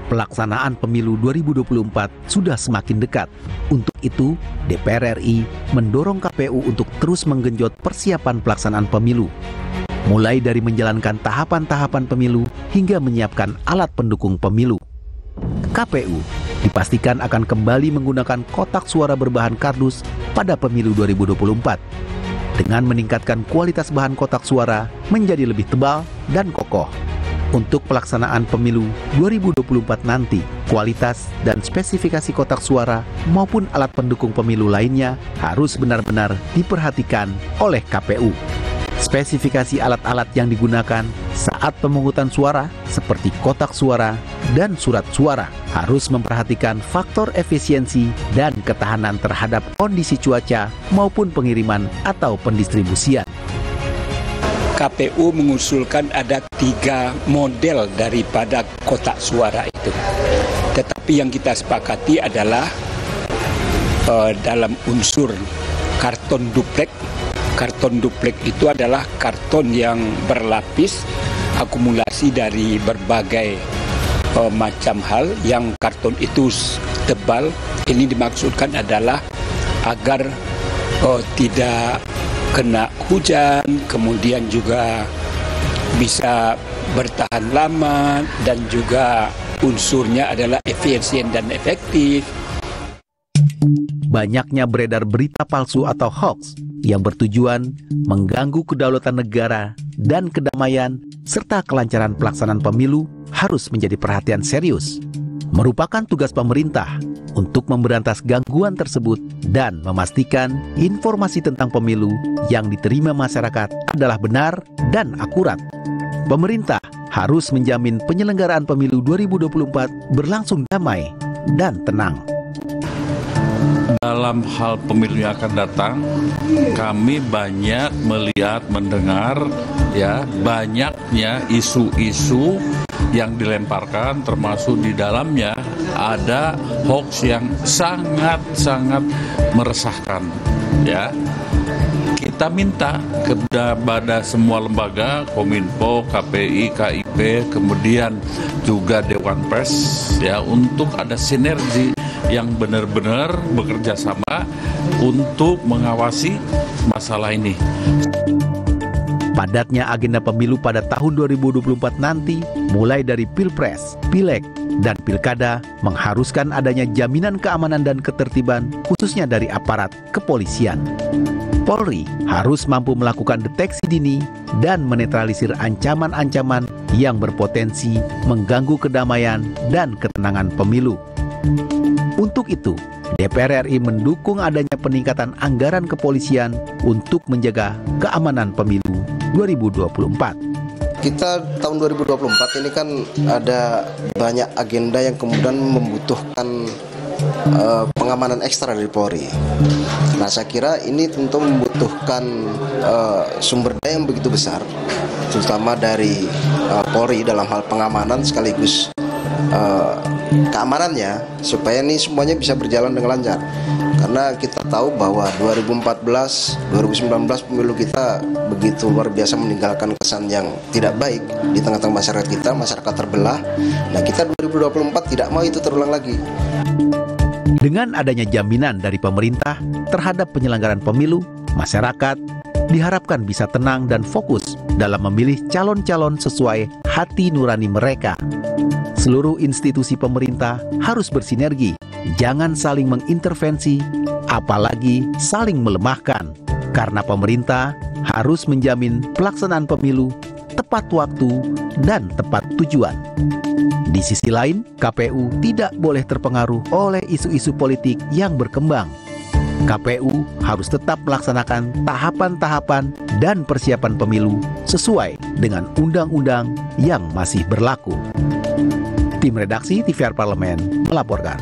Pelaksanaan pemilu 2024 sudah semakin dekat. Untuk itu, DPR RI mendorong KPU untuk terus menggenjot persiapan pelaksanaan pemilu. Mulai dari menjalankan tahapan-tahapan pemilu hingga menyiapkan alat pendukung pemilu. KPU dipastikan akan kembali menggunakan kotak suara berbahan kardus pada pemilu 2024 dengan meningkatkan kualitas bahan kotak suara menjadi lebih tebal dan kokoh. Untuk pelaksanaan pemilu 2024 nanti, kualitas dan spesifikasi kotak suara maupun alat pendukung pemilu lainnya harus benar-benar diperhatikan oleh KPU. Spesifikasi alat-alat yang digunakan saat pemungutan suara seperti kotak suara dan surat suara harus memperhatikan faktor efisiensi dan ketahanan terhadap kondisi cuaca maupun pengiriman atau pendistribusian. KPU mengusulkan ada 3 model daripada kotak suara itu. Tetapi yang kita sepakati adalah dalam unsur karton duplek. Karton duplek itu adalah karton yang berlapis, akumulasi dari berbagai macam hal. Yang karton itu tebal, ini dimaksudkan adalah agar tidak kena hujan, kemudian juga bisa bertahan lama, dan juga unsurnya adalah efisien dan efektif. Banyaknya beredar berita palsu atau hoax yang bertujuan mengganggu kedaulatan negara dan kedamaian serta kelancaran pelaksanaan pemilu harus menjadi perhatian serius. Merupakan tugas pemerintah untuk memberantas gangguan tersebut dan memastikan informasi tentang pemilu yang diterima masyarakat adalah benar dan akurat. Pemerintah harus menjamin penyelenggaraan pemilu 2024 berlangsung damai dan tenang. Dalam hal pemilu yang akan datang, kami banyak melihat, mendengar banyaknya isu-isu yang dilemparkan, termasuk di dalamnya ada hoax yang sangat-sangat meresahkan. Kita minta kepada semua lembaga, Kominfo, KPI, KIP, kemudian juga Dewan Pers, untuk ada sinergi yang benar-benar bekerja sama untuk mengawasi masalah ini. Padatnya agenda pemilu pada tahun 2024 nanti, mulai dari Pilpres, Pileg, dan Pilkada, mengharuskan adanya jaminan keamanan dan ketertiban, khususnya dari aparat kepolisian. Polri harus mampu melakukan deteksi dini dan menetralisir ancaman-ancaman yang berpotensi mengganggu kedamaian dan ketenangan pemilu. Untuk itu, DPR RI mendukung adanya peningkatan anggaran kepolisian untuk menjaga keamanan pemilu 2024. Kita tahun 2024 ini kan ada banyak agenda yang kemudian membutuhkan pengamanan ekstra dari Polri. Nah, saya kira ini tentu membutuhkan sumber daya yang begitu besar, terutama dari Polri dalam hal pengamanan sekaligus keamanannya, supaya ini semuanya bisa berjalan dengan lancar. Karena kita tahu bahwa 2014, 2019 pemilu kita begitu luar biasa meninggalkan kesan yang tidak baik di tengah-tengah masyarakat kita, masyarakat terbelah. Nah, kita 2024 tidak mau itu terulang lagi. Dengan adanya jaminan dari pemerintah terhadap penyelenggaraan pemilu, masyarakat diharapkan bisa tenang dan fokus dalam memilih calon-calon sesuai hati nurani mereka. Seluruh institusi pemerintah harus bersinergi, jangan saling mengintervensi, apalagi saling melemahkan, karena pemerintah harus menjamin pelaksanaan pemilu tepat waktu dan tepat tujuan. Di sisi lain, KPU tidak boleh terpengaruh oleh isu-isu politik yang berkembang. KPU harus tetap melaksanakan tahapan-tahapan dan persiapan pemilu sesuai dengan undang-undang yang masih berlaku. Tim Redaksi TVR Parlemen melaporkan.